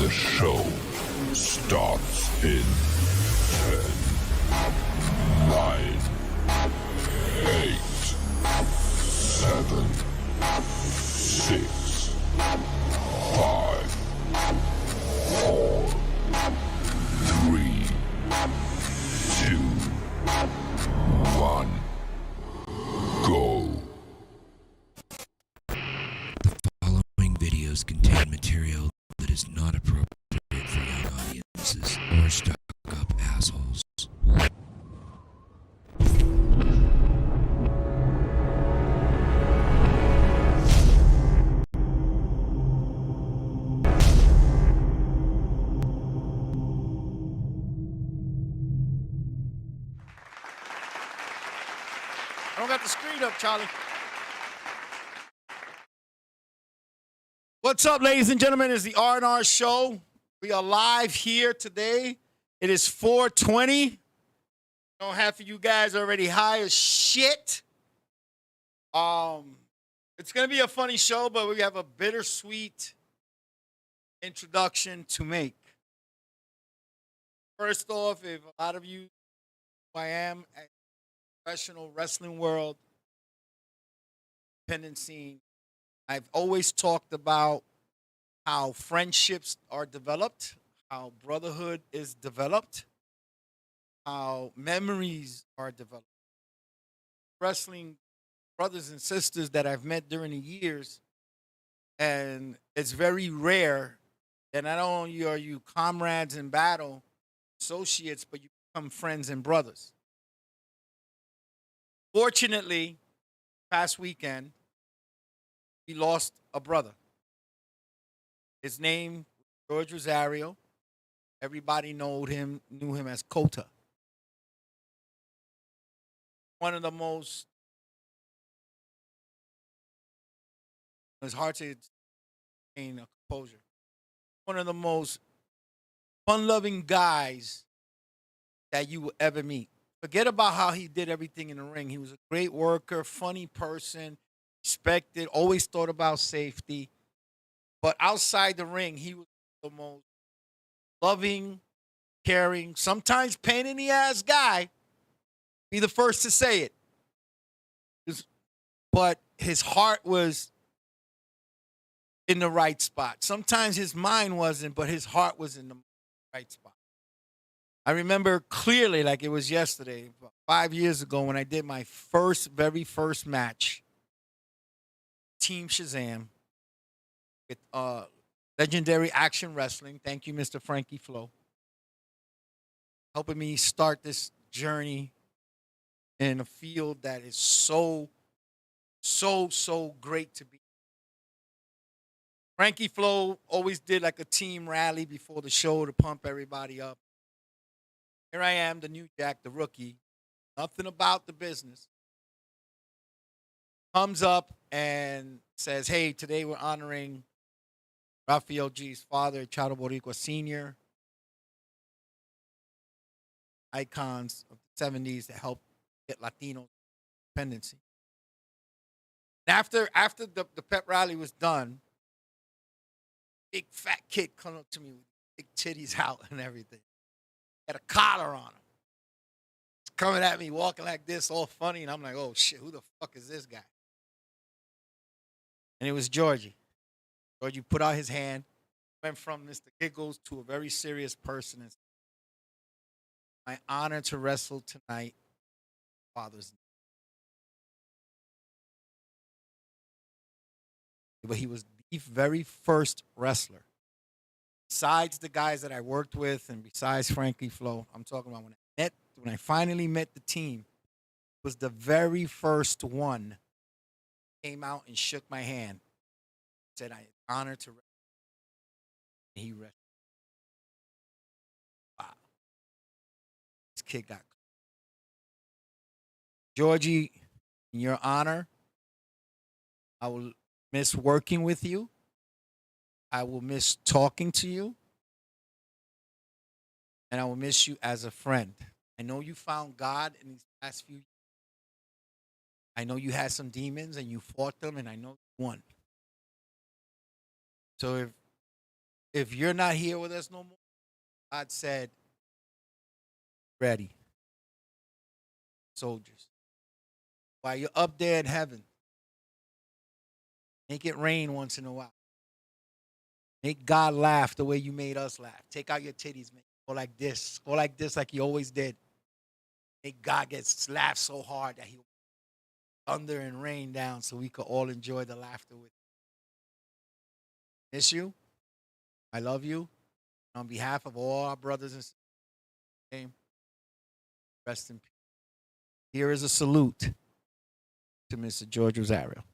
The show starts in 10, 9, 8, 7, 6, 5, 4, 3, 2, 1, go. Following videos contain material that is not appropriate for young audiences or stuck-up assholes. I don't got the screen up, Charlie. What's up, ladies and gentlemen? It's the R&R Show. We are live here today. It is 4:20. I know half of you guys are already high as shit. It's going to be a funny show, but we have a bittersweet introduction to make. First off, if a lot of you know who I am at the professional wrestling world, independent scene, I've always talked about how friendships are developed, how brotherhood is developed, how memories are developed. Wrestling brothers and sisters that I've met during the years, and it's very rare that not only are you comrades in battle, associates, but you become friends and brothers. Fortunately, past weekend, we lost a brother. His name, George Rosario. Everybody knew him as Kota. One of the most, it's hard to maintain a composure. One of the most fun-loving guys that you will ever meet. Forget about how he did everything in the ring. He was a great worker, funny person, respected, always thought about safety. But outside the ring, he was the most loving, caring, sometimes pain in the ass guy. Be the first to say it. But his heart was in the right spot. Sometimes his mind wasn't, but his heart was in the right spot. I remember clearly, like it was yesterday, about 5 years ago, when I did my very first match, Team Shazam, with Legendary Action Wrestling. Thank you, Mr. Frankie Flo, helping me start this journey in a field that is so great to be. Frankie Flo always did like a team rally before the show to pump everybody up. Here I am, the new Jack, the rookie, nothing about the business. Comes up and says, hey, today we're honoring Rafael G's father, Charo Boricua Sr., icons of the 70s that helped get Latino independency. And after the pep rally was done, big fat kid come up to me with big titties out and everything. Had a collar on him. He's coming at me, walking like this, all funny, and I'm like, oh shit, who the fuck is this guy? And it was Georgie. Georgie put out his hand, went from Mr. Giggles to a very serious person. And my honor to wrestle tonight, Father's Day. But he was the very first wrestler. Besides the guys that I worked with and besides Frankie Flo, I'm talking about when I finally met the team, was the very first one came out and shook my hand. Said, I honor to wrestle. And he wrestled. Wow. This kid got Georgie, in your honor, I will miss working with you. I will miss talking to you. And I will miss you as a friend. I know you found God in these past few years. I know you had some demons and you fought them, and I know you won. So if if you're not here with us no more, God said, ready, soldiers. While you're up there in heaven, make it rain once in a while. Make God laugh the way you made us laugh. Take out your titties, man. Go like this. Go like this like you always did. Make God get laugh so hard that he'll thunder and rain down so we could all enjoy the laughter with you. Miss you. I love you. On behalf of all our brothers and sisters, rest in peace. Here is a salute to Mr. George Rosario.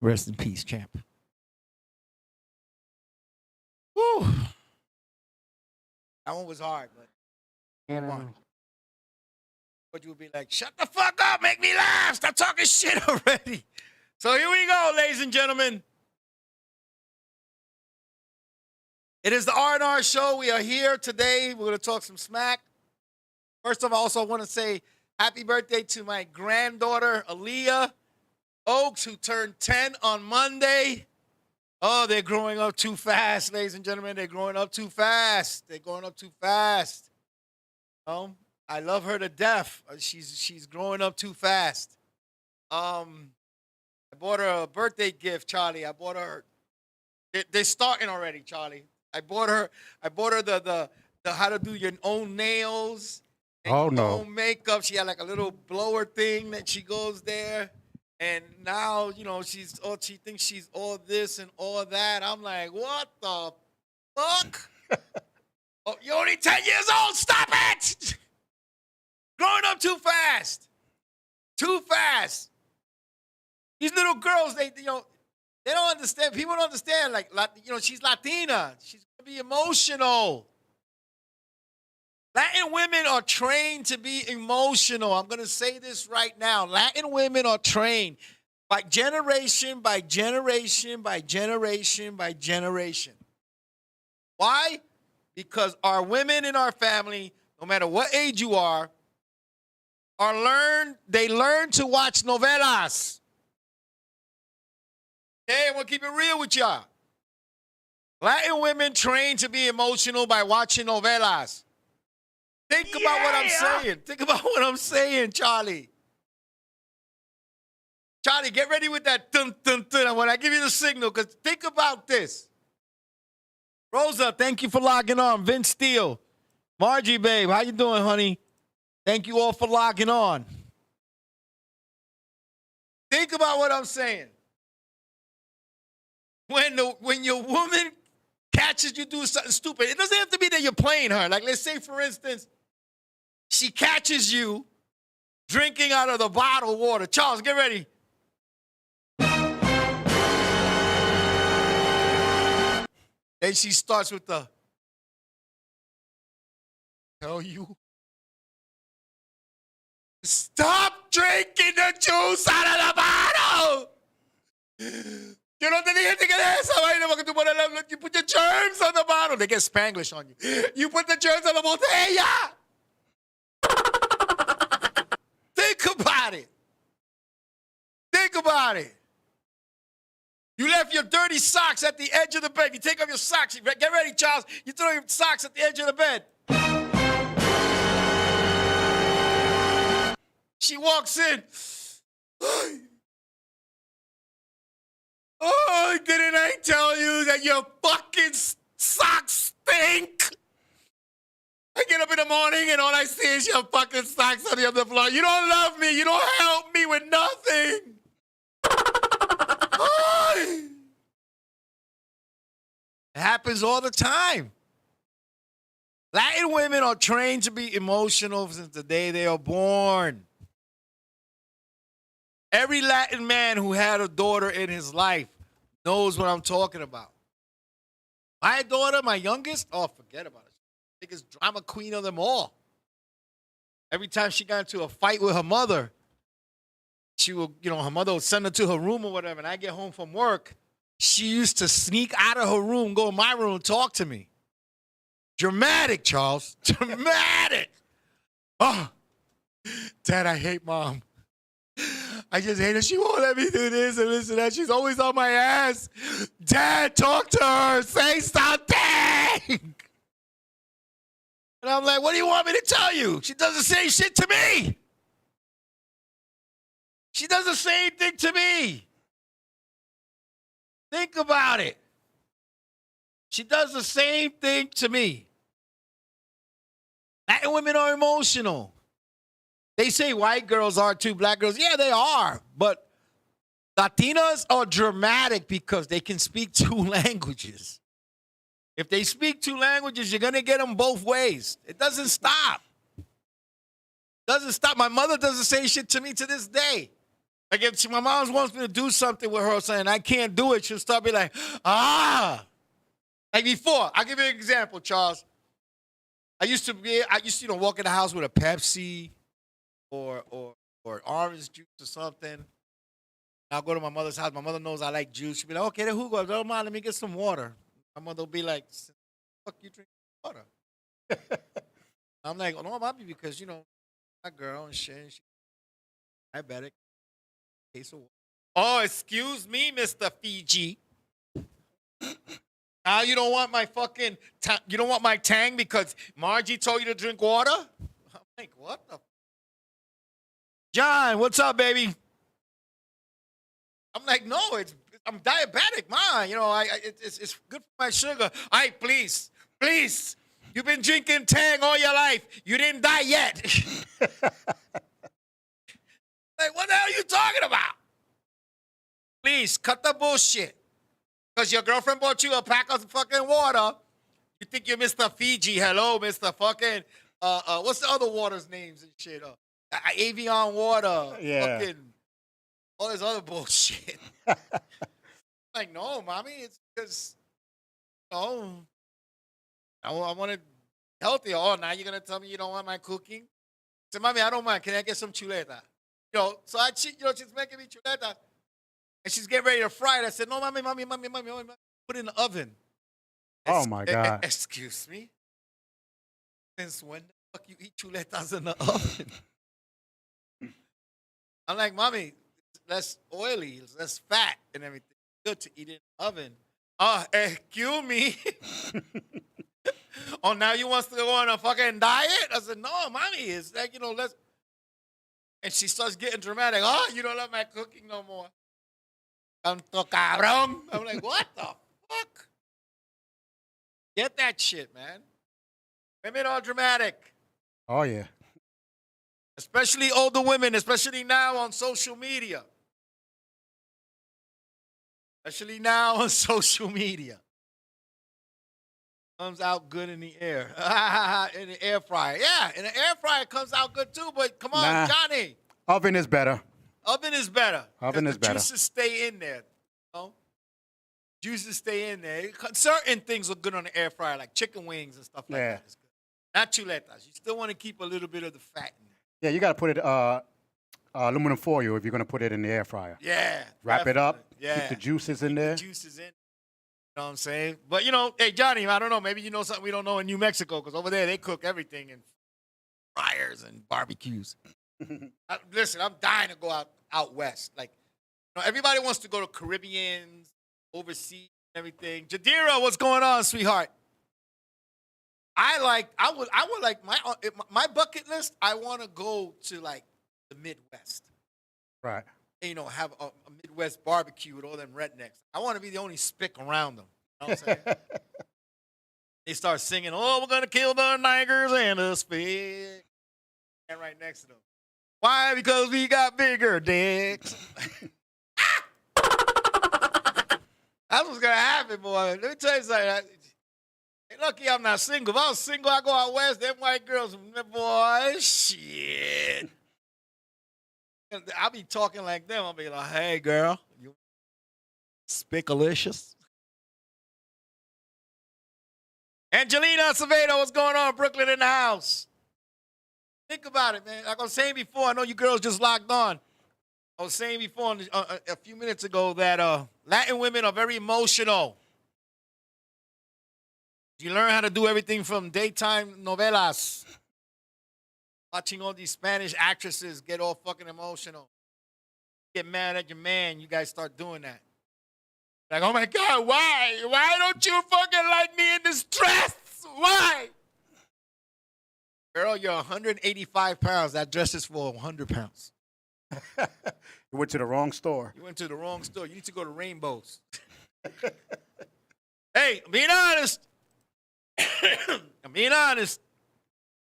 Rest in peace, champ. Whew. That one was hard, but come on. But you would be like, shut the fuck up, make me laugh. Stop talking shit already. So here we go, ladies and gentlemen. It is the R&R Show. We are here today. We're going to talk some smack. First of all, I also want to say happy birthday to my granddaughter, Aaliyah Oaks, who turned 10 on Monday. Oh, they're growing up too fast, ladies and gentlemen. They're growing up too fast. They're growing up too fast. I love her to death. She's growing up too fast. I bought her a birthday gift, Charlie. I bought her. They're starting already, Charlie. I bought her the how to do your own nails. And your own makeup. She had like a little blower thing that she goes there. And now, she thinks she's all this and all that. I'm like, what the fuck? Oh, you're only 10 years old. Stop it. Growing up too fast. Too fast. These little girls, they don't understand. People don't understand. Like, she's Latina. She's going to be emotional. Latin women are trained to be emotional. I'm going to say this right now. Latin women are trained by generation, by generation, by generation, by generation. Why? Because our women in our family, no matter what age you are they learn to watch novelas. Okay, I'm going to keep it real with y'all. Latin women trained to be emotional by watching novelas. Think about what I'm saying. Think about what I'm saying, Charlie. Charlie, get ready with that dun, dun, dun when I give you the signal, because think about this. Rosa, thank you for logging on. Vince Steele. Margie, babe, how you doing, honey? Thank you all for logging on. Think about what I'm saying. When your woman catches you doing something stupid, it doesn't have to be that you're playing her. Like, let's say, for instance, she catches you drinking out of the bottled water. Charles, get ready. Then she starts with the, tell you, stop drinking the juice out of the bottle. Yo no te dije que de esa vaina porque tú pones you put your germs on the bottle. They get Spanglish on you. You put the germs on the botella. Think about it. Think about it. You left your dirty socks at the edge of the bed. You take off your socks. Get ready, Charles. You throw your socks at the edge of the bed. She walks in. Oh, didn't I tell you that your fucking socks stink? I get up in the morning and all I see is your fucking socks on the other floor. You don't love me. You don't help me with nothing. It happens all the time. Latin women are trained to be emotional since the day they are born. Every Latin man who had a daughter in his life knows what I'm talking about. My daughter, my youngest, oh, forget about it. Biggest drama queen of them all. Every time she got into a fight with her mother, she would, her mother would send her to her room or whatever, and I get home from work. She used to sneak out of her room, go in my room, and talk to me. Dramatic, Charles. Dramatic. Oh, Dad, I hate Mom. I just hate her. She won't let me do this and this and that. She's always on my ass. Dad, talk to her. Say something. And I'm like, what do you want me to tell you? She doesn't say shit to me. She does the same thing to me. Think about it. She does the same thing to me. Latin women are emotional. They say white girls are too, black girls. Yeah, they are. But Latinas are dramatic because they can speak 2 languages. If they speak 2 languages, you're going to get them both ways. It doesn't stop. Doesn't stop. My mother doesn't say shit to me to this day. Like if my mom wants me to do something with her saying I can't do it, she'll start be like, ah. Like before, I'll give you an example, Charles. I used to walk in the house with a Pepsi or orange juice or something. I'll go to my mother's house. My mother knows I like juice. She'll be like, okay, then who goes? Don't mind, let me get some water. My mother will be like, fuck you drink water. I'm like, no, mommy, because, my girl and shit. I bet it. Case of water. Oh, excuse me, Mr. Fiji. Now you don't want my fucking, you don't want my Tang because Margie told you to drink water? I'm like, what the? John, what's up, baby? I'm like, no, I'm diabetic, man. It's good for my sugar. All right, please. You've been drinking Tang all your life. You didn't die yet. Like, what the hell are you talking about? Please, cut the bullshit. Because your girlfriend bought you a pack of fucking water. You think you're Mr. Fiji. Hello, Mr. fucking, what's the other water's names and shit? Avion water. Yeah. Fucking, all this other bullshit. Like, no, mommy, it's because, I want it healthy. Oh, now you're going to tell me you don't want my cooking? I said, mommy, I don't mind. Can I get some chuleta? So she's making me chuleta. And she's getting ready to fry it. I said, no, mommy, put it in the oven. Oh, my God. Excuse me? Since when the fuck you eat chuletas in the oven? I'm like, mommy, less oily, less fat and everything. Good to eat in the oven. Excuse me? Oh, now you want to go on a fucking diet? I said, no, mommy, it's like, let's. And she starts getting dramatic. Oh, you don't love my cooking no more. Tanto cabrón. I'm like, what the fuck? Get that shit, man. Women are dramatic. Oh, yeah. Especially older women, especially now on social media. Comes out good in the air. In the air fryer. Yeah, in the air fryer it comes out good too, but come on, Johnny. Oven is better. Oven is better. The juices stay in there. Juices stay in there. Certain things look good on the air fryer, like chicken wings and stuff like that. It's good. Not chuletas. You still want to keep a little bit of the fat in there. Yeah, you got to put it aluminum foil if you're going to put it in the air fryer. Yeah. Wrap it up. Yeah. Keep the juices in there. The juices in. You know what I'm saying? But, hey, Johnny, I don't know. Maybe you know something we don't know in New Mexico, because over there they cook everything in fryers and barbecues. Listen, I'm dying to go out west. Like, everybody wants to go to Caribbeans, overseas, and everything. Jadira, what's going on, sweetheart? I would like my bucket list. I want to go to like the Midwest. Right. And, have a Midwest barbecue with all them rednecks. I want to be the only spick around them. You know what I'm saying? They start singing, oh, we're going to kill the Nigers and the spick. And right next to them. Why? Because we got bigger dicks. That's what's gonna happen, boy. Let me tell you something. Hey, lucky I'm not single. If I was single, I go out west. Them white girls, boy, shit. I'll be talking like them. I'll be like, "Hey, girl, you spickalicious." Angelina Acevedo, what's going on? Brooklyn in the house. Think about it, man. Like I was saying before, I know you girls just locked on. I was saying before a few minutes ago that Latin women are very emotional. You learn how to do everything from daytime novelas. Watching all these Spanish actresses get all fucking emotional. Get mad at your man, you guys start doing that. Like, oh my God, why? Why don't you fucking like me in this dress? Why? Girl, you're 185 pounds. That dress is for 100 pounds. You went to the wrong store. You went to the wrong store. You need to go to Rainbows. Hey, I'm being honest. I'm being honest.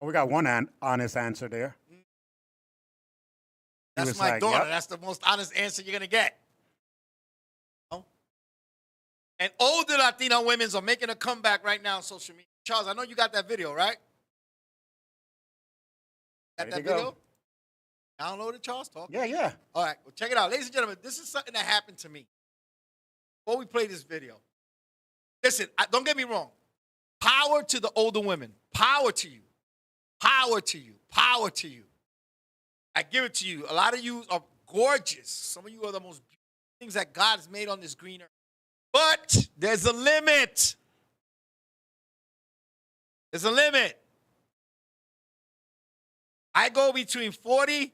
We got one honest answer there. That's my like, daughter. yep. That's the most honest answer you're going to get. And older Latino women are making a comeback right now on social media. Charles, I know you got that video, right? Got that video? Download it, Charles? Talk. Yeah. All right, well, check it out. Ladies and gentlemen, this is something that happened to me. Before we play this video. Listen, don't get me wrong. Power to the older women. Power to you. Power to you. Power to you. I give it to you. A lot of you are gorgeous. Some of you are the most beautiful things that God has made on this green earth. But there's a limit. There's a limit. I go between 40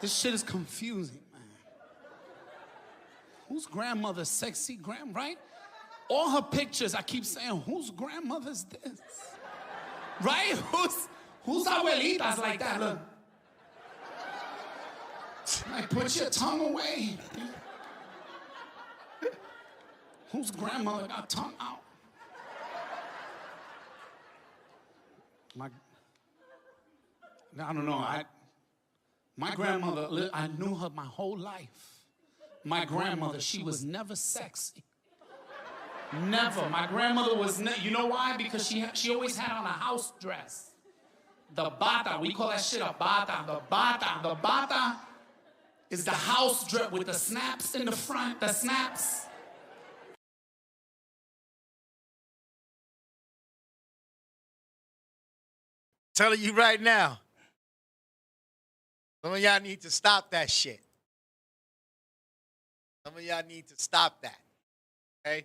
This shit is confusing, man. Whose grandmother's sexy right? All her pictures, I keep saying, whose grandmother's this? Right? Whose abuelitas like that? Look. Like, put your tongue away. Whose grandmother got tongue out? I don't know. My grandmother, I knew her my whole life. My grandmother, she was never sexy. Never. My grandmother was, you know why? Because she always had on a house dress. The bata, we call that shit a bata. The bata is the house dress with the snaps in the front, the snaps. Telling you right now. Some of y'all need to stop that shit. Some of y'all need to stop that. Okay?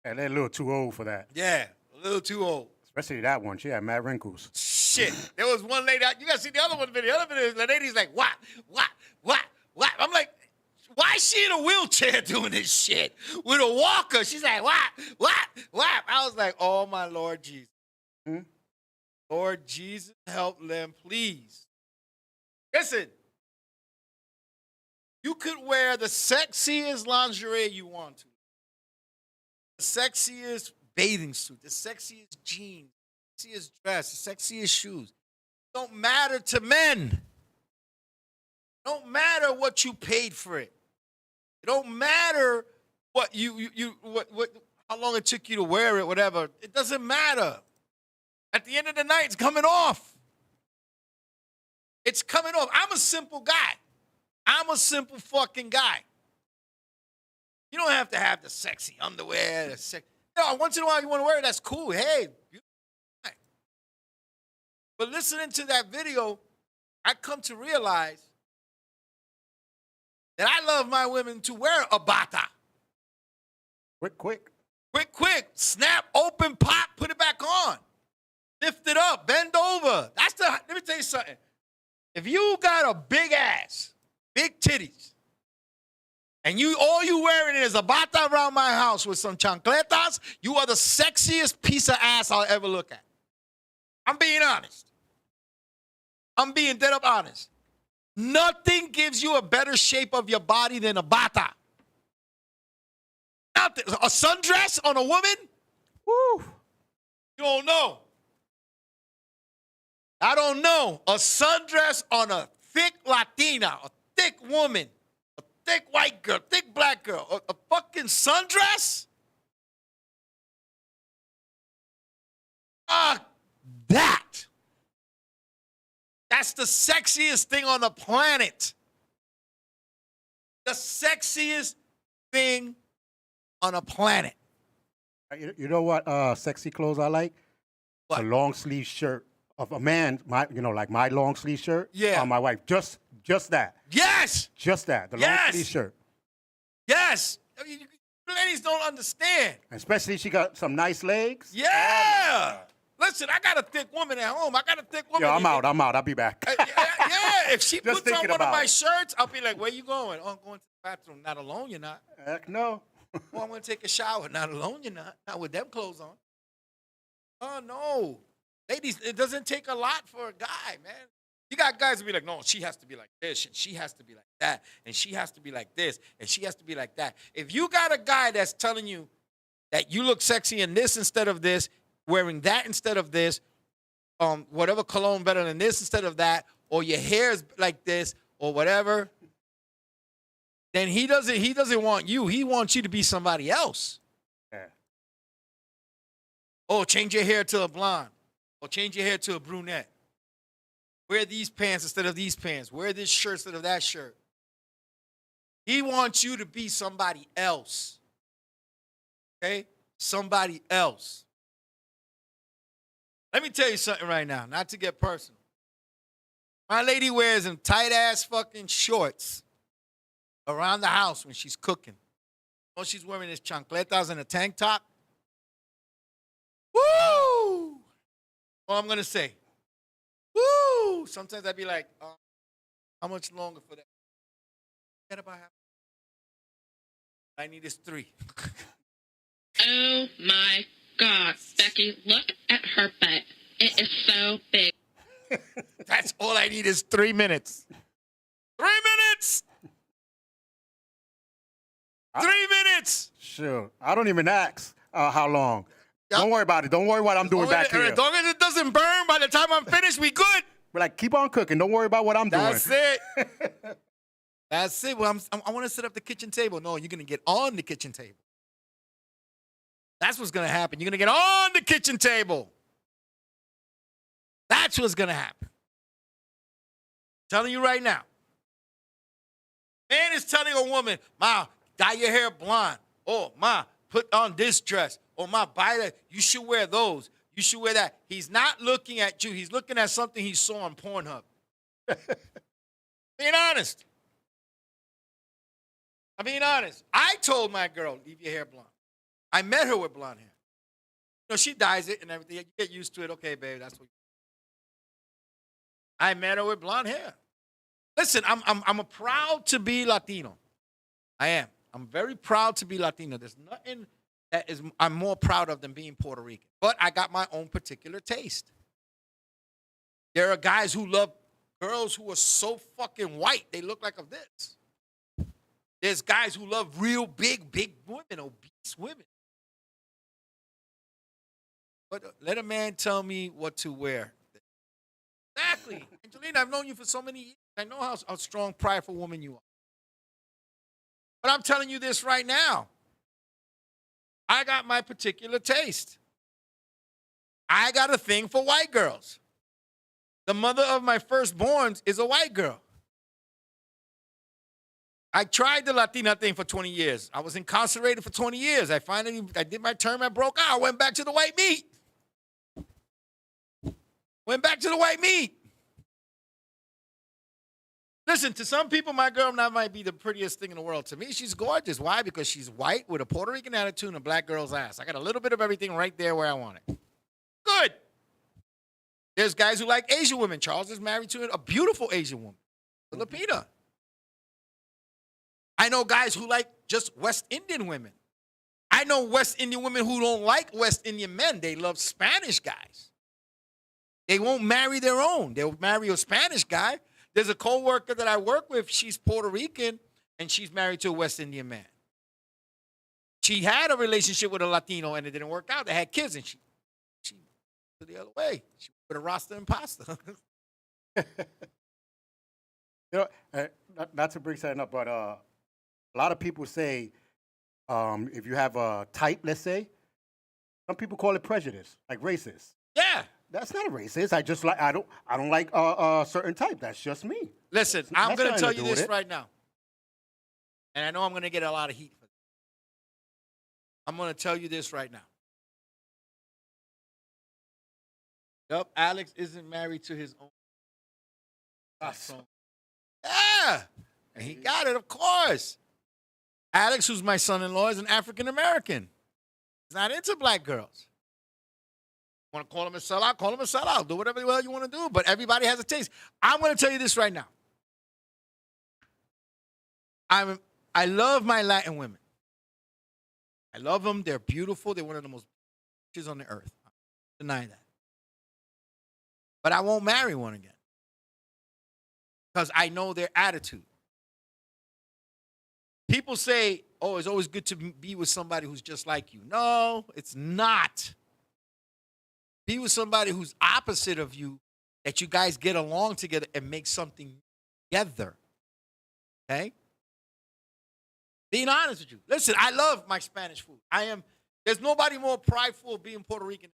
Yeah, they're a little too old for that. Yeah, a little too old. Especially that one. She had mad wrinkles. Shit. There was one lady, you gotta see the other one video. The other video, the lady's like, what? I'm like, why is she in a wheelchair doing this shit? With a walker. She's like, what? I was like, oh my Lord Jesus. Lord Jesus, help them, please. Listen, you could wear the sexiest lingerie you want to. The sexiest bathing suit, the sexiest jeans, the sexiest dress, the sexiest shoes. Don't matter to men. Don't matter what you paid for it. It don't matter what how long it took you to wear it, whatever. It doesn't matter. At the end of the night, it's coming off. It's coming off. I'm a simple guy. I'm a simple fucking guy. You don't have to have the sexy underwear. Once in a while you want to wear it, that's cool. Hey. But listening to that video, I come to realize that I love my women to wear a bata. Quick. Quick. Snap, open, pop, put it back on. Lift it up, bend over. Let me tell you something. If you got a big ass, big titties, and all you wearing is a bata around my house with some chancletas, you are the sexiest piece of ass I'll ever look at. I'm being honest. I'm being dead up honest. Nothing gives you a better shape of your body than a bata. Nothing. A sundress on a woman? Woo. You don't know. I don't know. A sundress on a thick Latina, a thick woman, a thick white girl, thick black girl, a fucking sundress? That's the sexiest thing on the planet. The sexiest thing on a planet. You know what sexy clothes I like? What? A long sleeve shirt of a man, like my long sleeve shirt. Yeah. On my wife. Just that. Yes. Just that. The long sleeve shirt. Yes. I mean, ladies don't understand. Especially she got some nice legs. Yeah. Listen, I got a thick woman at home. I got a thick woman. Yeah, I'm out. I'll be back. Yeah, if she Just puts on thinking one of about my it. shirts, I'll be like, where you going? Oh, I'm going to the bathroom. Not alone, you're not. Heck no. Oh, I'm going to take a shower. Not alone, you're not. Not with them clothes on. Oh, no. Ladies, it doesn't take a lot for a guy, man. You got guys who be like, no, she has to be like this, and she has to be like that, and she has to be like this, and she has to be like that. If you got a guy that's telling you that you look sexy in this instead of this, wearing that instead of this, whatever cologne better than this instead of that, or your hair is like this, or whatever, then he doesn't want you. He wants you to be somebody else. Yeah. Oh, change your hair to a blonde. Or change your hair to a brunette. Wear these pants instead of these pants. Wear this shirt instead of that shirt. He wants you to be somebody else. Okay? Somebody else. Let me tell you something right now, not to get personal. My lady wears them tight-ass fucking shorts around the house when she's cooking. Oh, she's wearing this chancletas and a tank top. Woo! All I'm going to say. Woo! Sometimes I'd be like, how much longer for that? Get about half. I need is 3. Oh my God, Becky, look at her butt. It is so big. That's all I need is 3 minutes. 3 minutes! 3 minutes! Sure. I don't even ask how long. Yep. Don't worry about it. Don't worry what I'm doing back here. As long as it doesn't burn by the time I'm finished, we good. But like, keep on cooking. Don't worry about what I'm doing. That's it. That's it. Well, I want to set up the kitchen table. No, you're going to get on the kitchen table. That's what's going to happen. You're going to get on the kitchen table. That's what's going to happen. Telling you right now. Man is telling a woman, Ma, dye your hair blonde. Oh, Ma, put on this dress. Oh, Ma, buy that. You should wear those. You should wear that. He's not looking at you. He's looking at something he saw on Pornhub. Being honest. I'm being honest. I told my girl, leave your hair blonde. I met her with blonde hair. You know, she dyes it and everything. You get used to it. Okay, babe, that's what. I met her with blonde hair. Listen, I'm proud to be Latino. I am. I'm very proud to be Latino. There's nothing that I'm more proud of than being Puerto Rican. But I got my own particular taste. There are guys who love girls who are so fucking white, they look like of this. There's guys who love real big women, obese women. But let a man tell me what to wear. Exactly. Angelina, I've known you for so many years. I know how strong, prideful woman you are. But I'm telling you this right now. I got my particular taste. I got a thing for white girls. The mother of my firstborns is a white girl. I tried the Latina thing for 20 years. I was incarcerated for 20 years. I did my term, I broke out. I went back to the white meat. Went back to the white meat. Listen, to some people, my girl now might be the prettiest thing in the world. To me, she's gorgeous. Why? Because she's white with a Puerto Rican attitude and a black girl's ass. I got a little bit of everything right there where I want it. Good. There's guys who like Asian women. Charles is married to a beautiful Asian woman, Filipina. I know guys who like just West Indian women. I know West Indian women who don't like West Indian men. They love Spanish guys. They won't marry their own. They'll marry a Spanish guy. There's a coworker that I work with. She's Puerto Rican, and she's married to a West Indian man. She had a relationship with a Latino, and it didn't work out. They had kids, and she went the other way. She put a Rasta and pasta. Not to bring something up, but a lot of people say if you have a type, let's say, some people call it prejudice, like racist. Yeah. That's not a racist. I don't like a certain type. That's just me. Listen, I'm going to tell you this right now. And I know I'm going to get a lot of heat for this. I'm going to tell you this right now. Yup, Alex isn't married to his own son. Yeah. And he got it, of course. Alex, who's my son-in-law, is an African-American. He's not into black girls. Want to call him a sellout? Call him a sellout. Do whatever the hell you want to do. But everybody has a taste. I'm going to tell you this right now. I love my Latin women. I love them. They're beautiful. They're one of the most beautiful on the earth. I don't deny that. But I won't marry one again. Because I know their attitude. People say, oh, it's always good to be with somebody who's just like you. No, it's not. Be with somebody who's opposite of you, that you guys get along together and make something together. Okay? Being honest with you. Listen, I love my Spanish food. There's nobody more prideful of being Puerto Rican.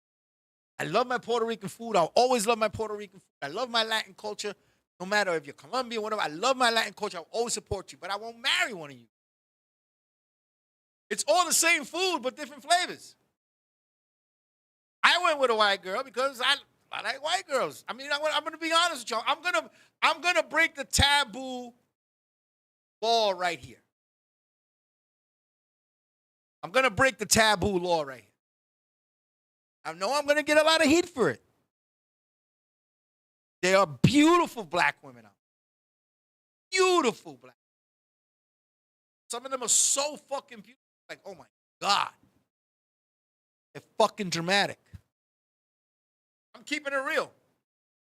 I love my Puerto Rican food. I'll always love my Puerto Rican food. I love my Latin culture. No matter if you're Colombian, whatever, I love my Latin culture. I'll always support you, but I won't marry one of you. It's all the same food, but different flavors. I went with a white girl because I like white girls. I mean, I'm going to be honest with y'all. I'm gonna break the taboo law right here. I'm going to break the taboo law right here. I know I'm going to get a lot of heat for it. There are beautiful black women out there. Beautiful black. Some of them are so fucking beautiful. Like, oh my God. They're fucking dramatic. I'm keeping it real.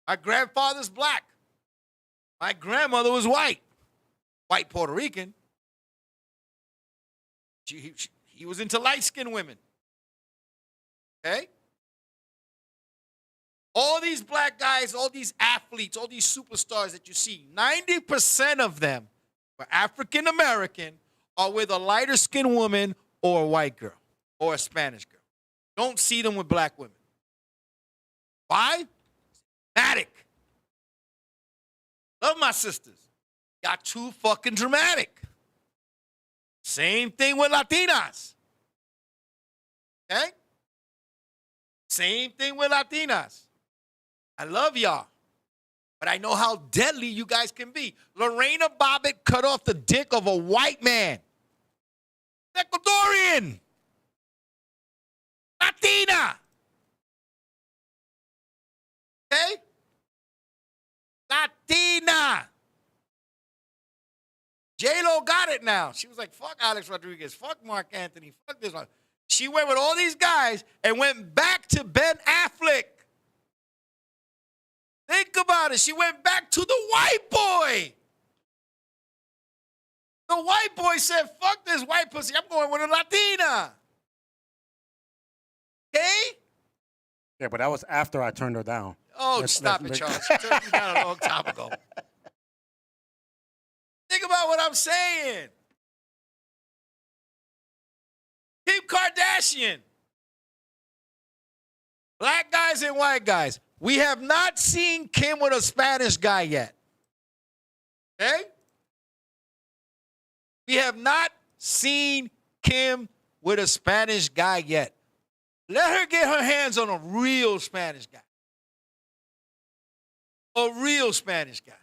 My grandfather's black. My grandmother was white. White Puerto Rican. He was into light-skinned women. Okay? All these black guys, all these athletes, all these superstars that you see, 90% of them are African American, are with a lighter-skinned woman or a white girl or a Spanish girl. Don't see them with black women. Why? Dramatic. Love my sisters. Got too fucking dramatic. Same thing with Latinas. Okay? Same thing with Latinas. I love y'all. But I know how deadly you guys can be. Lorena Bobbitt cut off the dick of a white man. Ecuadorian. Latina. Okay? Latina. J-Lo got it now. She was like, fuck Alex Rodriguez, fuck Mark Anthony, fuck this one. She went with all these guys and went back to Ben Affleck. Think about it. She went back to the white boy. The white boy said, fuck this white pussy. I'm going with a Latina. Okay? Yeah, but that was after I turned her down. Oh, stop it, Charles. She turned you down a long time ago. Think about what I'm saying. Kim Kardashian. Black guys and white guys. We have not seen Kim with a Spanish guy yet. Okay? We have not seen Kim with a Spanish guy yet. Let her get her hands on a real Spanish guy. A real Spanish guy.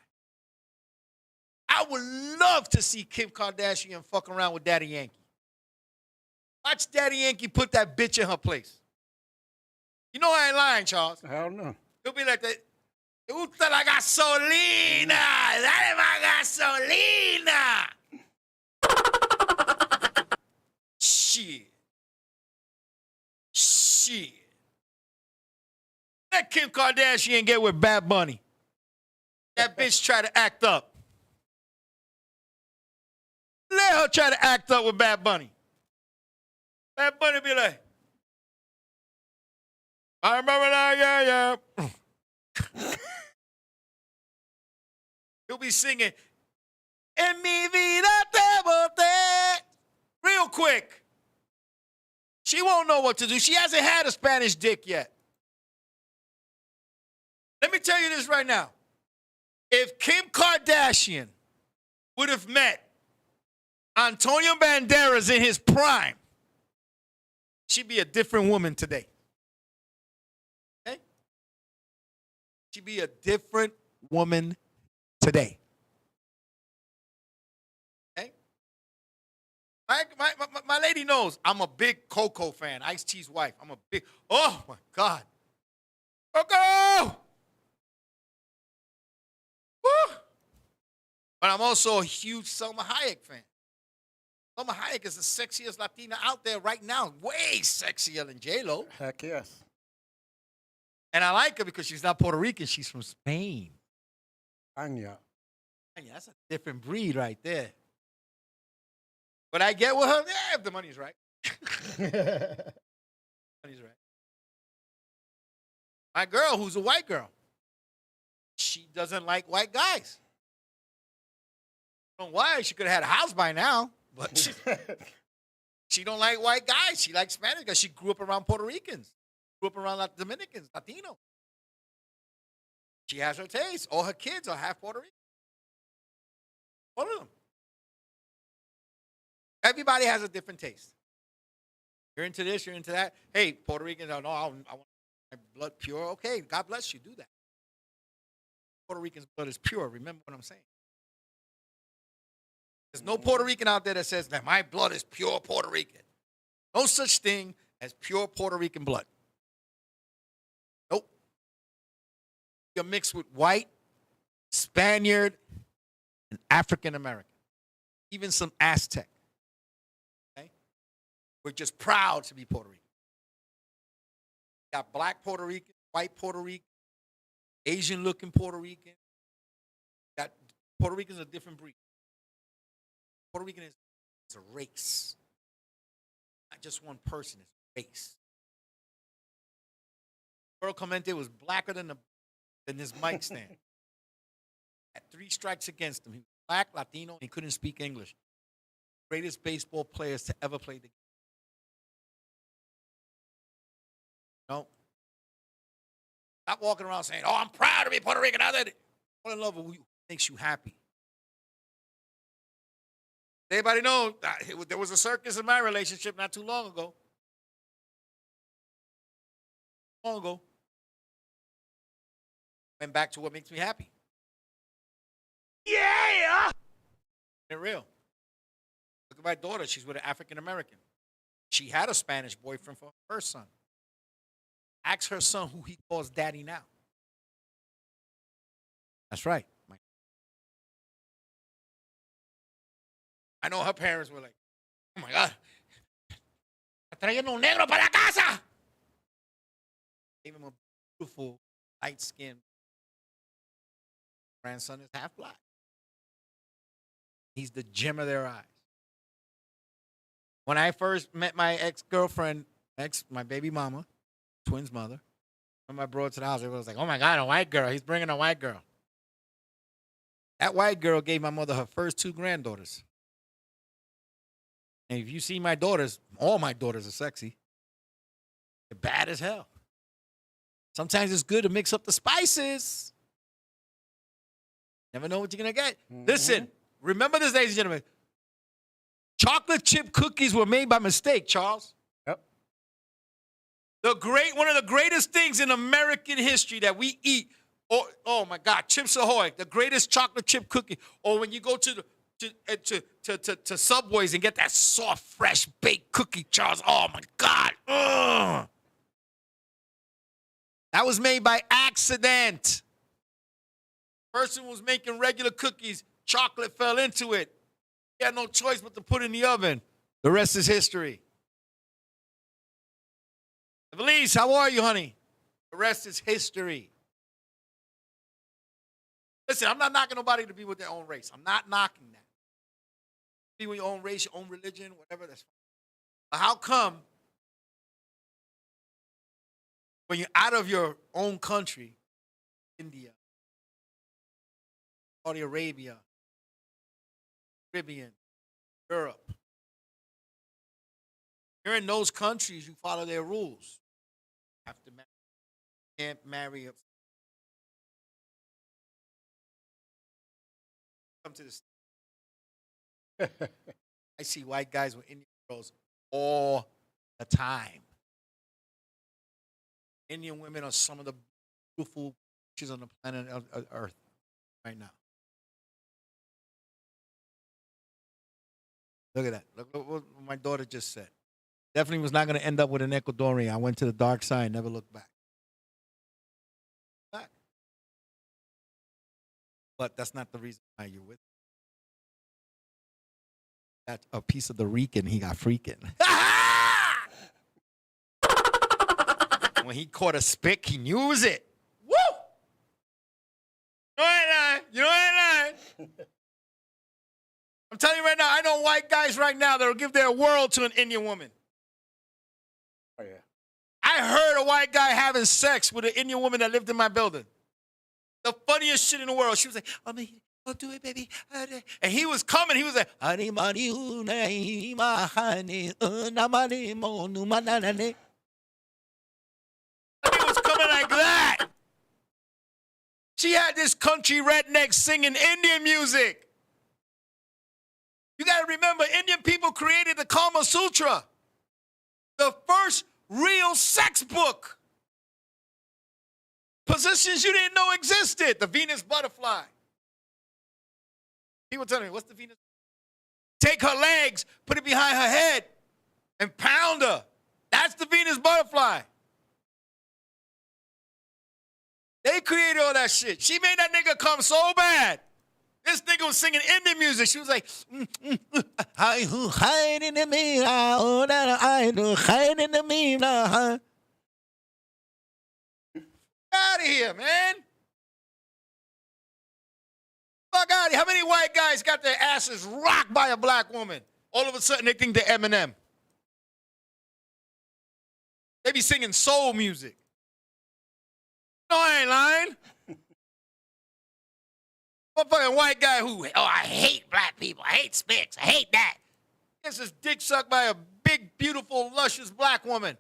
I would love to see Kim Kardashian fuck around with Daddy Yankee. Watch Daddy Yankee put that bitch in her place. You know I ain't lying, Charles. Hell no. He'll be like that. Me gusta la gasolina. Dale más gasolina. Shit. Let Kim Kardashian get with Bad Bunny. That bitch try to act up. Let her try to act up with Bad Bunny. Bad Bunny be like, I remember that, yeah. He'll be singing, En mi vida te boté. Real quick. She won't know what to do. She hasn't had a Spanish dick yet. Let me tell you this right now. If Kim Kardashian would have met Antonio Banderas in his prime, she'd be a different woman today. Okay? She'd be a different woman today. Okay? My lady knows I'm a big Coco fan, Ice-T's wife. I'm a big, oh my God. Coco! Woo! But I'm also a huge Selma Hayek fan. Selma Hayek is the sexiest Latina out there right now. Way sexier than J-Lo. Heck yes. And I like her because she's not Puerto Rican. She's from Spain. Anya. Yeah, that's a different breed right there. But I get with her, yeah, if the money's right. Money's right. My girl, who's a white girl, she doesn't like white guys. I don't know why. She could have had a house by now, but she don't like white guys. She likes Spanish guys. She grew up around Puerto Ricans, grew up around Dominicans, Latino. She has her taste. All her kids are half Puerto Rican. All of them. Everybody has a different taste. You're into this, you're into that. Hey, Puerto Ricans, no, I want my blood pure. Okay, God bless you, do that. Puerto Rican's blood is pure. Remember what I'm saying. There's no Puerto Rican out there that says that my blood is pure Puerto Rican. No such thing as pure Puerto Rican blood. Nope. You're mixed with white, Spaniard, and African American. Even some Aztec. Okay? We're just proud to be Puerto Rican. Got black Puerto Rican, white Puerto Rican, Asian-looking Puerto Rican. Got Puerto Rican's a different breed. Puerto Rican is a race. Not just one person, it's a race. Earl Clemente was blacker than this mic stand. Had 3 strikes against him. He was black, Latino, and he couldn't speak English. Greatest baseball players to ever play the game. No. Stop walking around saying, oh, I'm proud to be Puerto Rican. Fall in love with who makes you happy. Everybody know there was a circus in my relationship not too long ago. Went back to what makes me happy. Yeah! They're real. Look at my daughter. She's with an African American. She had a Spanish boyfriend for her son. Ask her son who he calls daddy now. That's right. I know her parents were like, oh my God, está trayendo un negro para la casa. Gave him a beautiful, light-skinned grandson is half black. He's the gem of their eyes. When I first met my ex-girlfriend, my baby mama, twins mother, when I brought her to the house, everyone was like, oh my God, a white girl. He's bringing a white girl. That white girl gave my mother her first 2 granddaughters. And if you see my daughters, all my daughters are sexy. They're bad as hell. Sometimes it's good to mix up the spices. Never know what you're going to get. Mm-hmm. Listen, remember this, ladies and gentlemen. Chocolate chip cookies were made by mistake, Charles. Yep. One of the greatest things in American history that we eat, oh my God, Chips Ahoy, the greatest chocolate chip cookie. Or when you go to Subways and get that soft, fresh baked cookie, Charles. Oh my God. Ugh. That was made by accident. Person was making regular cookies. Chocolate fell into it. He had no choice but to put it in the oven. The rest is history. Elise, how are you, honey? The rest is history. Listen, I'm not knocking nobody to be with their own race. I'm not knocking that. Be with your own race, your own religion, whatever, that's fine. But how come when you're out of your own country, India, Saudi Arabia, Caribbean, Europe, you're in those countries, you follow their rules. You have to marry, can't marry a come to this. I see white guys with Indian girls all the time. Indian women are some of the beautiful creatures on the planet of Earth right now. Look at that. Look what my daughter just said. Definitely was not going to end up with an Ecuadorian. I went to the dark side, never looked back. But that's not the reason why you're with me. That's a piece of the Rican he got freaking. When he caught a spick, he used it. Woo! You know I ain't lying. You know I ain't lying. I'm telling you right now, I know white guys right now that'll give their world to an Indian woman. Oh, yeah. I heard a white guy having sex with an Indian woman that lived in my building. The funniest shit in the world. She was like, "Oh, me, I'll do it, baby." And he was coming. He was like, he was coming like that. She had this country redneck singing Indian music. You got to remember, Indian people created the Kama Sutra, the first real sex book. Positions you didn't know existed. The Venus butterfly. People tell me, what's the Venus? Take her legs, put it behind her head, and pound her. That's the Venus butterfly. They created all that shit. She made that nigga come so bad. This nigga was singing Indian music. She was like, I who hide in the mirror, oh, that I do hide in the mirror. Out of here, man. Fuck out of here. How many white guys got their asses rocked by a black woman? All of a sudden they think they're Eminem. They be singing soul music. No, I ain't lying. Motherfucking white guy who, oh, I hate black people. I hate spicks. I hate that. Gets his dick sucked by a big, beautiful, luscious black woman.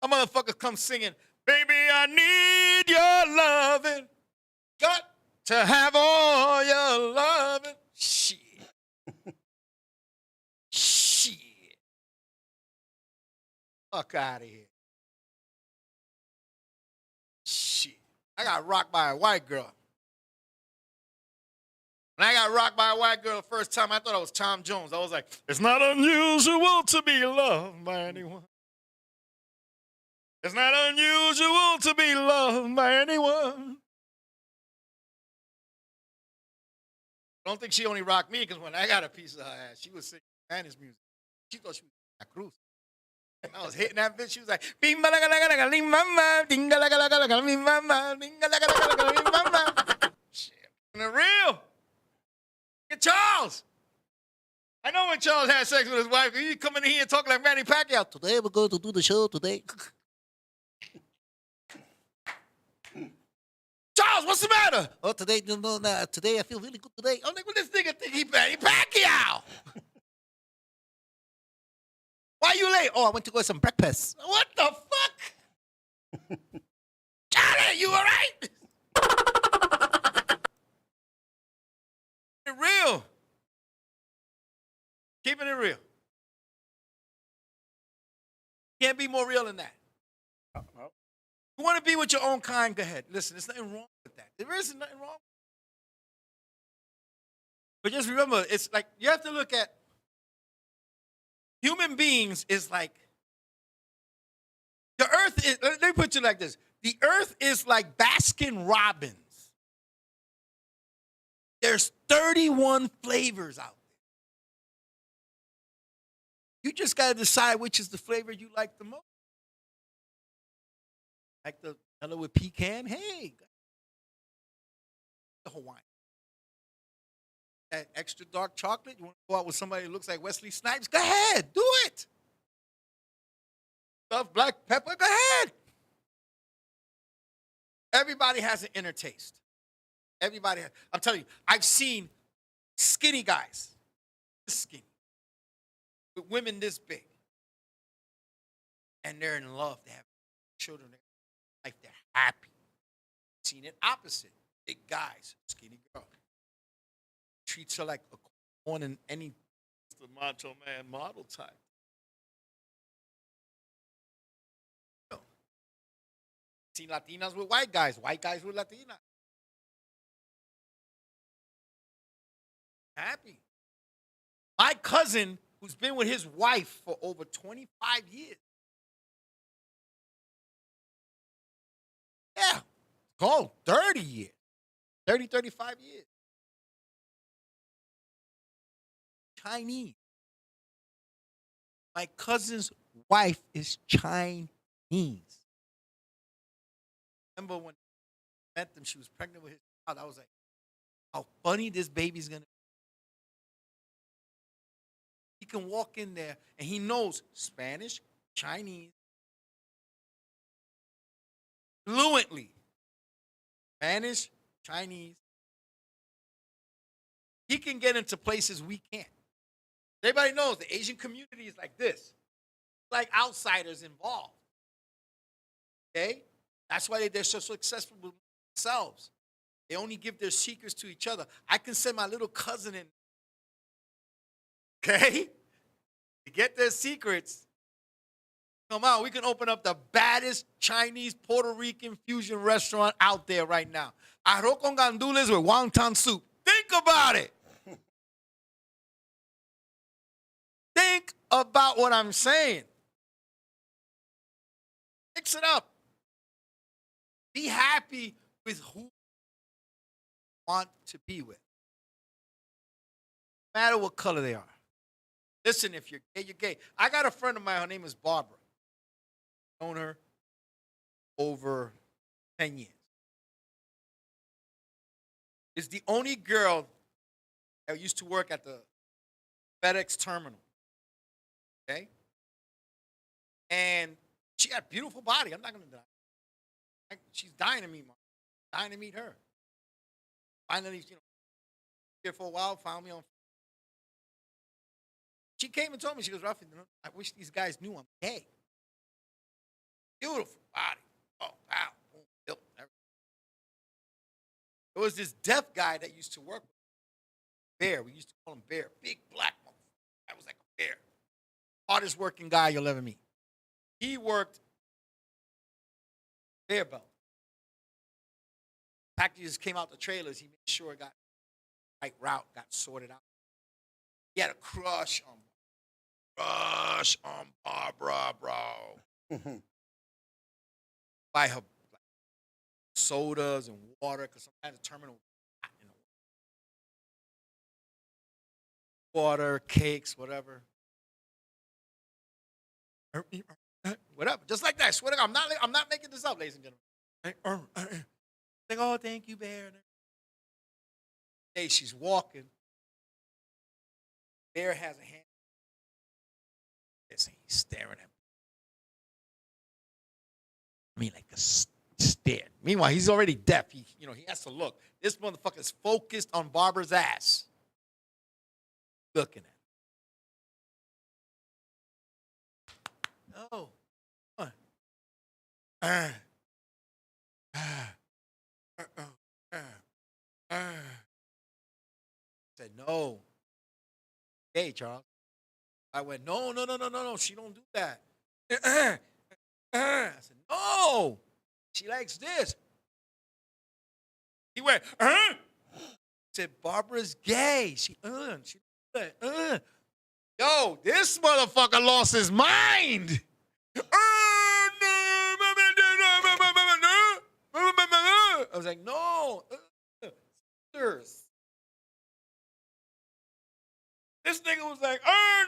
A motherfucker comes singing, baby, I need your loving. Got to have all your loving. Shit. Shit. Fuck out of here. Shit. I got rocked by a white girl. When I got rocked by a white girl the first time, I thought I was Tom Jones. I was like, it's not unusual to be loved by anyone. It's not unusual to be loved by anyone. I don't think she only rocked me because when I got a piece of her ass, she was singing Spanish music. She thought she was La Cruz. And I was hitting that bitch. She was like, shit, and the real. Get Charles. I know when Charles had sex with his wife, he come in here and talk like Manny Pacquiao. Today we're going to do the show today. Charles, what's the matter? Oh, today, no, today I feel really good today. I'm like, well, this nigga think he Manny Pacquiao. Why you late? Oh, I went to go get some breakfast. What the fuck? Charlie, you all right? It real. Keeping it real. Can't be more real than that. You want to be with your own kind, go ahead. Listen, there's nothing wrong with that. There isn't nothing wrong. But just remember, it's like you have to look at human beings is like the earth is, let me put it like this. The earth is like Baskin Robbins. There's 31 flavors out there. You just got to decide which is the flavor you like the most. Like the mellow with pecan. Hey, the Hawaiian. That extra dark chocolate. You want to go out with somebody who looks like Wesley Snipes? Go ahead, do it. Love black pepper? Go ahead. Everybody has an inner taste. Everybody, I'm telling you, I've seen skinny guys, this skinny, with women this big, and they're in love. They have children. Like they're happy. Seen it opposite. Big guys, skinny girl. Treats her like a corn in any the macho man model type. Seen Latinas with white guys with Latinas. Happy. My cousin, who's been with his wife for over 25 years. Yeah. Oh, 30 years. 30, 35 years. Chinese. My cousin's wife is Chinese. Remember when I met them, she was pregnant with his child. I was like, how funny this baby's gonna be. He can walk in there and he knows Spanish, Chinese, fluently. Spanish, Chinese. He can get into places we can't. Everybody knows the Asian community is like this. Like outsiders involved. Okay? That's why they're so successful with themselves. They only give their secrets to each other. I can send my little cousin in, okay, to get their secrets. Come on, we can open up the baddest Chinese Puerto Rican fusion restaurant out there right now. Arroz con gandules with wonton soup. Think about it. Think about what I'm saying. Mix it up. Be happy with who you want to be with. No matter what color they are. Listen, if you're gay, you're gay. I got a friend of mine, her name is Barbara. I've known her over 10 years. Is the only girl that used to work at the FedEx terminal. Okay? And she got a beautiful body. I'm not going to deny. She's dying to meet me. Dying to meet her. Finally, here for a while, found me on. She came and told me, she goes, Ruffy, I wish these guys knew I'm gay. Beautiful body. Oh, wow. Boom, built, everything. There was this deaf guy that used to work with Bear. We used to call him Bear. Big black motherfucker. I was like a bear. Hardest working guy you'll ever meet. He worked Bear belt. Packages came out the trailers. He made sure it got the right route, got sorted out. He had a crush on Barbara, bro. Buy her sodas and water because sometimes the terminal was hot, water, cakes, whatever. Whatever, just like that. I swear to God, I'm not making this up, ladies and gentlemen. Like, oh, thank you, Bear. Hey, she's walking. Bear has a hand. He's staring at me. I mean, like a stare. Meanwhile, he's already deaf. He has to look. This motherfucker's focused on Barbara's ass. Looking at her. No. Said no. Hey, Charles. I went, no. She don't do that. I said, no. She likes this. He went, said, Barbara's gay. She Yo, this motherfucker lost his mind. I was like, no. This nigga was like, oh,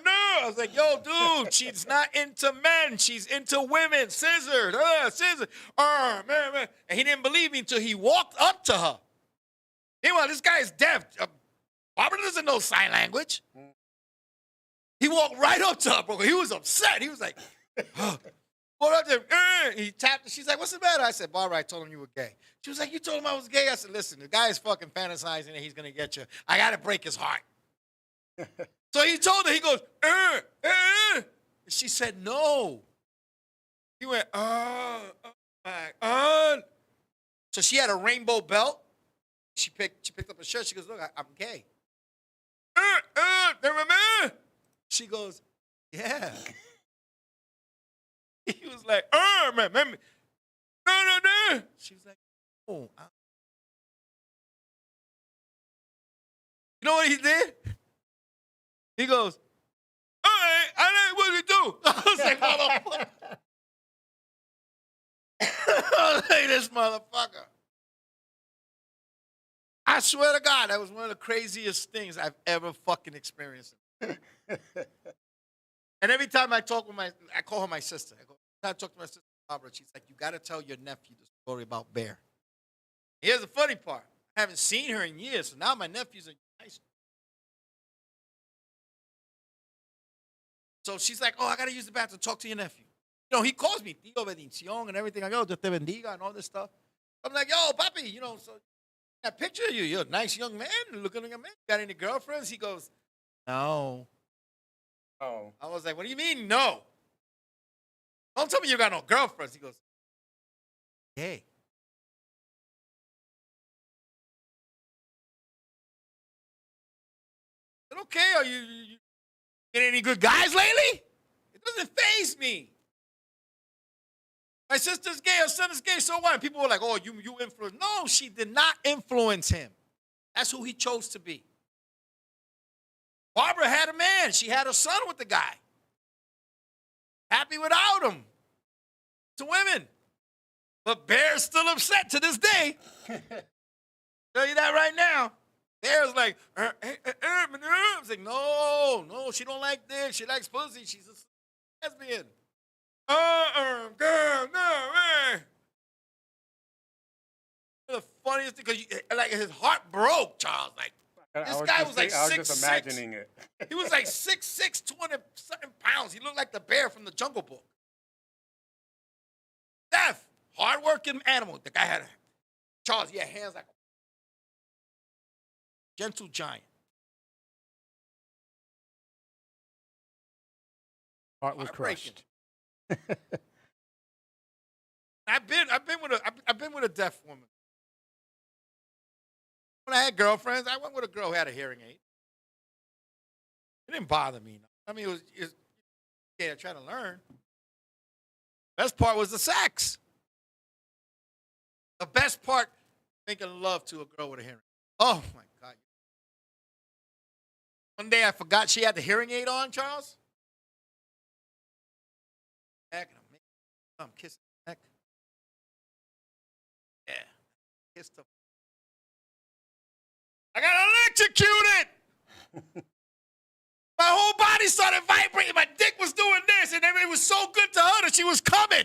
no. I was like, yo, dude, she's not into men. She's into women. Scissor, scissor. Man. And he didn't believe me until he walked up to her. Meanwhile, this guy is deaf. Barbara doesn't know sign language. He walked right up to her, bro. He was upset. He was like, what up there? He tapped her. She's like, what's the matter? I said, Barbara, I told him you were gay. She was like, you told him I was gay? I said, listen, the guy is fucking fantasizing that he's going to get you. I got to break his heart. So he told her, he goes, She said, no. He went, So she had a rainbow belt. She picked up a shirt. She goes, look, I'm gay. She goes, yeah. He was like, man. No. She was like, oh. You know what he did? He goes, all right, I what you do? I was like, motherfucker. I was like, this motherfucker. I swear to God, that was one of the craziest things I've ever fucking experienced. And every time I talk with I call her my sister. I talk to my sister Barbara. She's like, you got to tell your nephew the story about Bear. Here's the funny part. I haven't seen her in years, so now my nephew's in high school. So she's like, oh, I got to use the bathroom to talk to your nephew. You know, he calls me Tío Bendición and everything. I go, Dios te bendiga and all this stuff. I'm like, yo, papi, so that picture of you, you're a nice young man, looking like a man. Got any girlfriends? He goes, no. Oh. I was like, what do you mean, no? Don't tell me you got no girlfriends. He goes, hey. I said, okay, are you get any good guys lately? It doesn't faze me. My sister's gay, her son is gay, so what? And people were like, oh, you influenced. No, she did not influence him. That's who he chose to be. Barbara had a man. She had a son with the guy. Happy without him. To women. But Bear's still upset to this day. Tell you that right now. Bear's like, I was like, no, she don't like this. She likes pussy. She's a lesbian. Girl, no, man. The funniest thing, because like his heart broke, Charles. Like, this guy was like 6'6". I was just imagining it. He was like 6'6", 200-something pounds. He looked like the bear from the Jungle Book. Deaf, hardworking animal. The guy had Charles, he had hands like a gentle giant. Heart was crushed. I've been with a deaf woman. When I had girlfriends, I went with a girl who had a hearing aid. It didn't bother me. I mean, it was yeah, trying to learn. Best part was the sex. The best part, making love to a girl with a hearing aid. Oh my God. One day I forgot she had the hearing aid on, Charles. Back and I'm kissing her neck. Yeah. Kissed her. I got electrocuted. My whole body started vibrating. My dick was doing this, and it was so good to her that she was coming.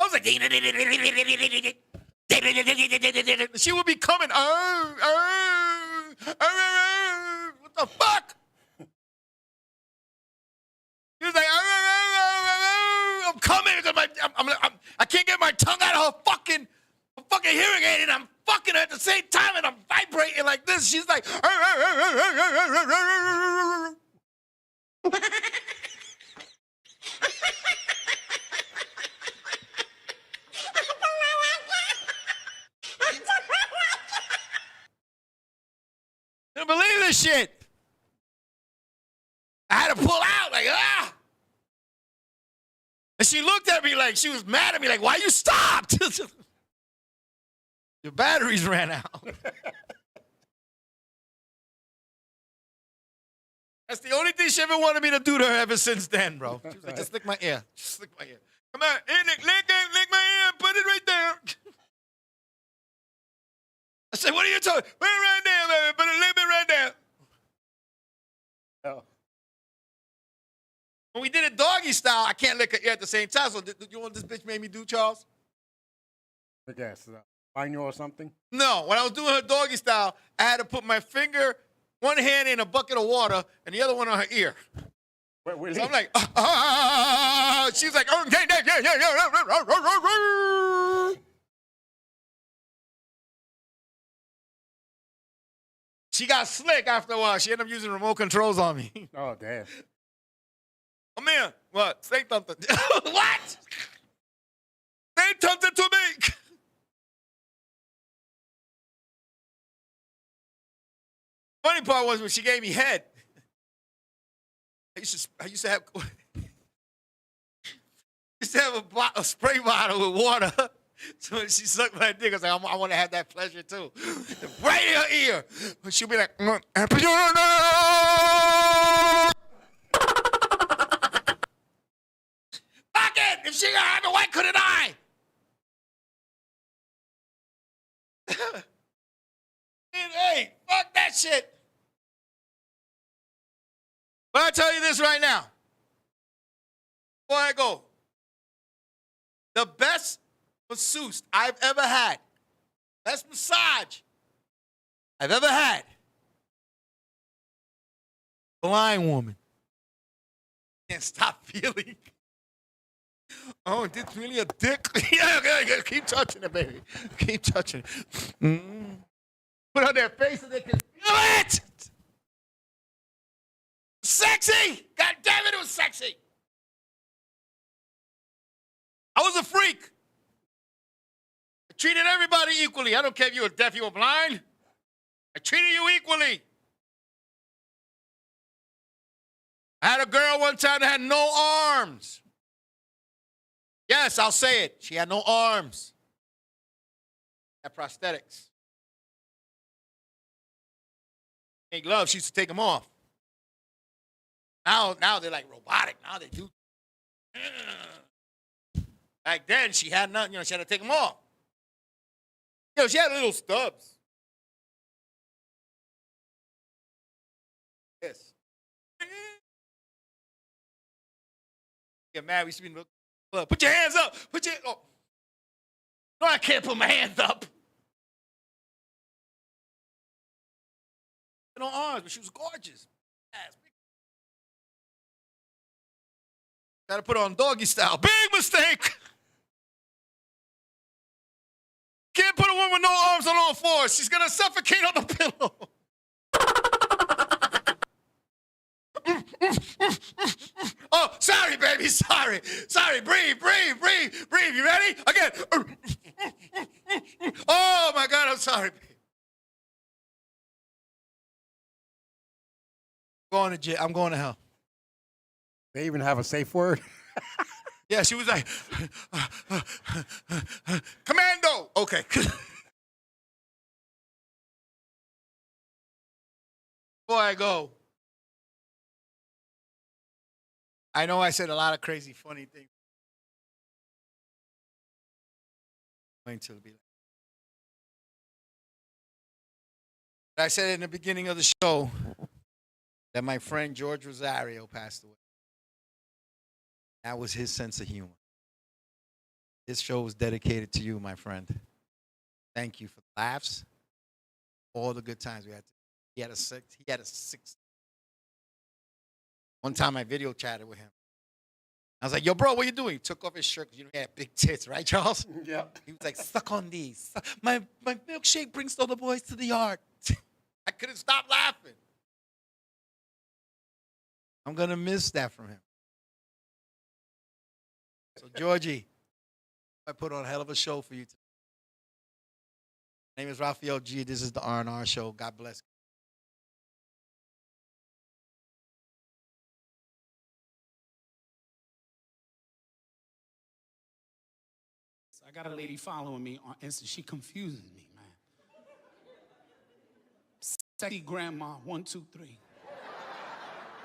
I was like, she would be coming. What the fuck? He was like, I'm coming because I can't get my tongue out of her fucking hearing aid, and I'm fucking her at the same time, and I'm vibrating like this. She's like, I don't believe this shit. I had to pull out, like, ah. And she looked at me like she was mad at me, like, why you stopped? Your batteries ran out. That's the only thing she ever wanted me to do to her ever since then, bro. She was like, just lick my ear. Just lick my ear. Come on, lick my ear. Put it right there. I said, what are you talking? Put it right there, baby. Put it, lick it right there. Oh. When we did it doggy style, I can't lick her ear at the same time. So you know what this bitch made me do, Charles? I guess. Baño or something? No, when I was doing her doggy style, I had to put my finger, one hand in a bucket of water, and the other one on her ear. Wait, So I'm like, she's like, she got slick after a while. She ended up using remote controls on me. Oh, damn. Come here. What? Say something. What? Say something to me. Funny part was when she gave me head. I used to have a spray bottle with water. So when she sucked my dick, I was like, I want to have that pleasure too. Right in her ear. But she'll be like, fuck it! If she gonna have it, why couldn't I? Hey, fuck that shit. But I'll tell you this right now. Before I go, the best masseuse I've ever had, best massage I've ever had, blind woman. Can't stop feeling. Oh, this really a dick? Yeah, keep touching it, baby. Keep touching it. Put on their face so they can feel it. Sexy! God damn it, it was sexy. I was a freak. I treated everybody equally. I don't care if you were deaf, you were blind. I treated you equally. I had a girl one time that had no arms. Yes, I'll say it. She had no arms. Had prosthetics. Make love, she used to take them off. Now they're like robotic. Now they do. Back then, she had nothing. She had to take them off. She had little stubs. Yes. Get mad. We used to be in the club. Put your hands up. No, I can't put my hands up. No arms, but she was gorgeous. Got to put her on doggy style. Big mistake. Can't put a woman with no arms on all fours. She's going to suffocate on the pillow. Oh, sorry, baby. Sorry. Breathe. You ready? Again. Oh, my God. I'm sorry. I'm going to hell. They even have a safe word? Yeah, she was like, commando. Okay. Before I go, I know I said a lot of crazy, funny things. I said in the beginning of the show that my friend George Rosario passed away. That was his sense of humor. This show was dedicated to you, my friend. Thank you for the laughs, all the good times we had. He had a six. One time I video chatted with him. I was like, yo, bro, what you doing? He took off his shirt because he had big tits, right, Charles? Yeah. He was like, suck on these. My milkshake brings all the boys to the yard. I couldn't stop laughing. I'm going to miss that from him. So, Georgie, I put on a hell of a show for you today. My name is Raphael G. This is the R&R Show. God bless. I got a lady following me on Insta. She confuses me, man. Sexy grandma, 1, 2, 3.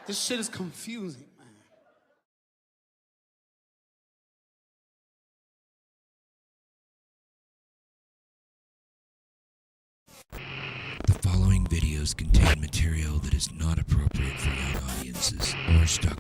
This shit is confusing, man. The following videos contain material that is not appropriate for young audiences or stock